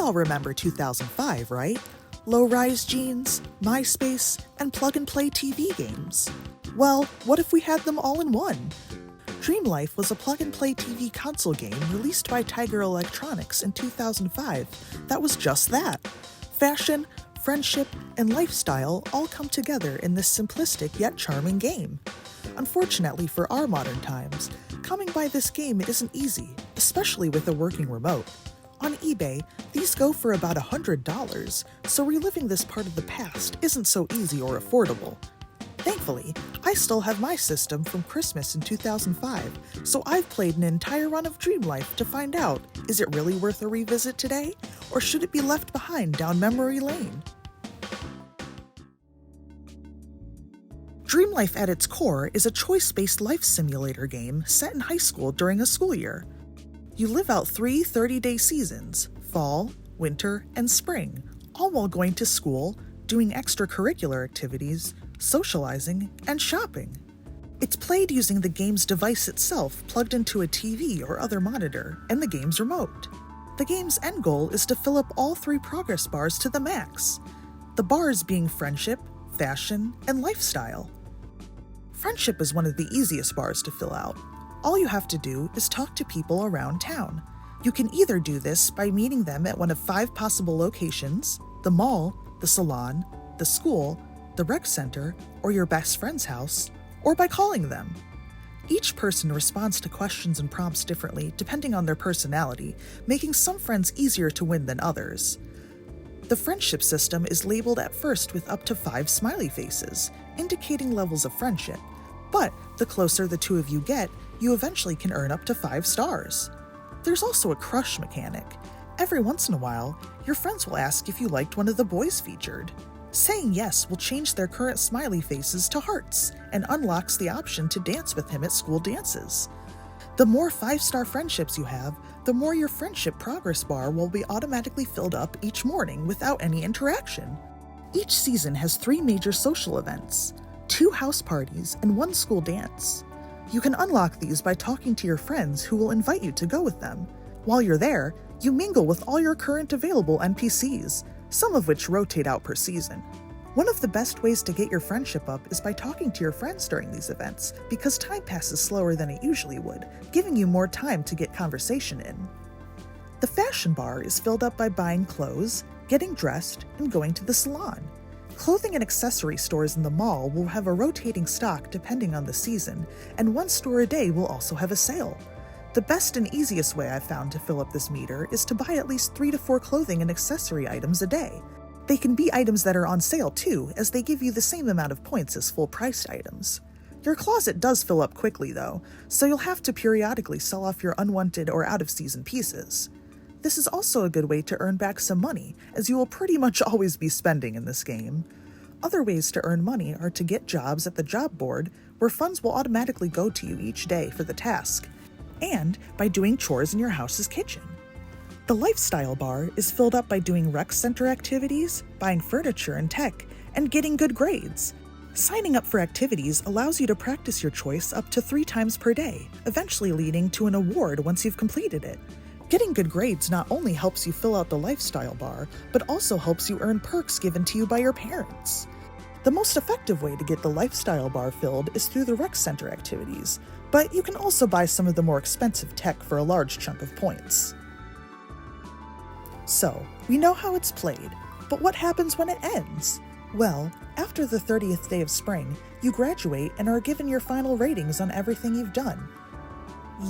all remember 2005, right? Low-rise jeans, MySpace, and plug-and-play TV games. Well, what if we had them all in one? Dream Life was a plug-and-play TV console game released by Tiger Electronics in 2005 that was just that. Fashion, friendship, and lifestyle all come together in this simplistic yet charming game. Unfortunately for our modern times, coming by this game isn't easy, especially with a working remote. On eBay, these go for about $100, so reliving this part of the past isn't so easy or affordable. Thankfully, I still have my system from Christmas in 2005, so I've played an entire run of Dream Life to find out, is it really worth a revisit today, or should it be left behind down memory lane? Dream Life at its core is a choice-based life simulator game set in high school during a school year. You live out 3 30-day seasons, fall, winter, and spring, all while going to school, doing extracurricular activities, socializing, and shopping. It's played using the game's device itself plugged into a TV or other monitor, and the game's remote. The game's end goal is to fill up all 3 progress bars to the max, the bars being friendship, fashion, and lifestyle. Friendship is one of the easiest bars to fill out. All you have to do is talk to people around town. You can either do this by meeting them at one of 5 possible locations: the mall, the salon, the school, the rec center, or your best friend's house, or by calling them. Each person responds to questions and prompts differently depending on their personality, making some friends easier to win than others. The friendship system is labeled at first with up to 5 smiley faces, indicating levels of friendship, but the closer the 2 of you get, you eventually can earn up to 5 stars. There's also a crush mechanic. Every once in a while, your friends will ask if you liked one of the boys featured. Saying yes will change their current smiley faces to hearts and unlocks the option to dance with him at school dances. The more 5-star friendships you have, the more your friendship progress bar will be automatically filled up each morning without any interaction. Each season has 3 major social events, 2 house parties, and 1 school dance. You can unlock these by talking to your friends who will invite you to go with them. While you're there, you mingle with all your current available NPCs, some of which rotate out per season. One of the best ways to get your friendship up is by talking to your friends during these events, because time passes slower than it usually would, giving you more time to get conversation in. The fashion bar is filled up by buying clothes, getting dressed, and going to the salon. Clothing and accessory stores in the mall will have a rotating stock depending on the season, and 1 store a day will also have a sale. The best and easiest way I've found to fill up this meter is to buy at least 3 to 4 clothing and accessory items a day. They can be items that are on sale too, as they give you the same amount of points as full-priced items. Your closet does fill up quickly though, so you'll have to periodically sell off your unwanted or out-of-season pieces. This is also a good way to earn back some money, as you will pretty much always be spending in this game. Other ways to earn money are to get jobs at the job board, where funds will automatically go to you each day for the task, and by doing chores in your house's kitchen. The lifestyle bar is filled up by doing rec center activities, buying furniture and tech, and getting good grades. Signing up for activities allows you to practice your choice up to 3 times per day, eventually leading to an award once you've completed it. Getting good grades not only helps you fill out the lifestyle bar, but also helps you earn perks given to you by your parents. The most effective way to get the lifestyle bar filled is through the rec center activities, but you can also buy some of the more expensive tech for a large chunk of points. So, we know how it's played, but what happens when it ends? Well, after the 30th day of spring, you graduate and are given your final ratings on everything you've done.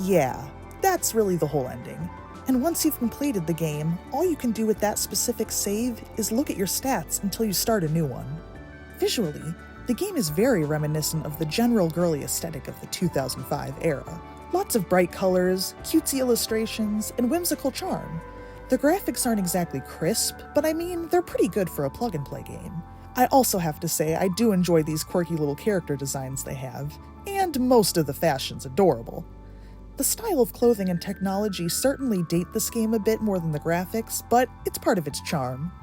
Yeah, that's really the whole ending. And once you've completed the game, all you can do with that specific save is look at your stats until you start a new one. Visually, the game is very reminiscent of the general girly aesthetic of the 2005 era. Lots of bright colors, cutesy illustrations, and whimsical charm. The graphics aren't exactly crisp, but I mean, they're pretty good for a plug-and-play game. I also have to say I do enjoy these quirky little character designs they have, and most of the fashion's adorable. The style of clothing and technology certainly date this game a bit more than the graphics, but it's part of its charm.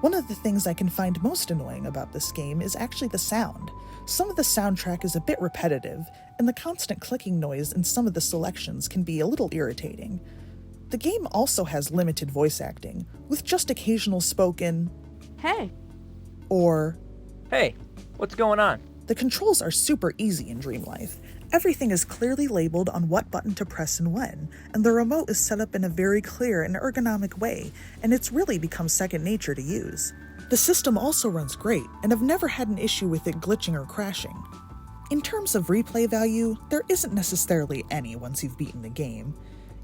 One of the things I can find most annoying about this game is actually the sound. Some of the soundtrack is a bit repetitive, and the constant clicking noise in some of the selections can be a little irritating. The game also has limited voice acting, with just occasional spoken, Hey. or Hey, what's going on? The controls are super easy in Dream Life. Everything is clearly labeled on what button to press and when, and the remote is set up in a very clear and ergonomic way, and it's really become second nature to use. The system also runs great, and I've never had an issue with it glitching or crashing. In terms of replay value, there isn't necessarily any once you've beaten the game.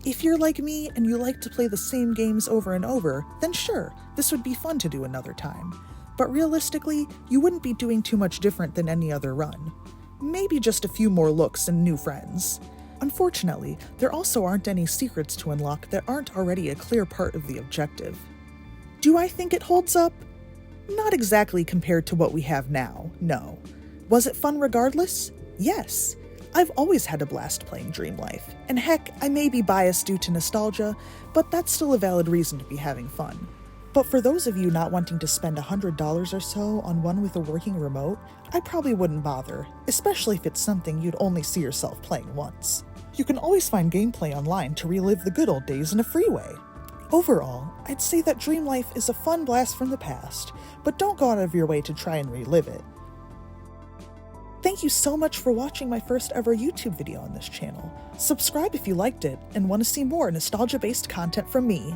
If you're like me and you like to play the same games over and over, then sure, this would be fun to do another time. But realistically, you wouldn't be doing too much different than any other run. Maybe just a few more looks and new friends. Unfortunately, there also aren't any secrets to unlock that aren't already a clear part of the objective. Do I think it holds up? Not exactly compared to what we have now, no. Was it fun regardless? Yes. I've always had a blast playing Dream Life, and heck, I may be biased due to nostalgia, but that's still a valid reason to be having fun. But for those of you not wanting to spend $100 or so on one with a working remote, I probably wouldn't bother, especially if it's something you'd only see yourself playing once. You can always find gameplay online to relive the good old days in a free way. Overall, I'd say that Dream Life is a fun blast from the past, but don't go out of your way to try and relive it. Thank you so much for watching my first ever YouTube video on this channel. Subscribe if you liked it and want to see more nostalgia-based content from me.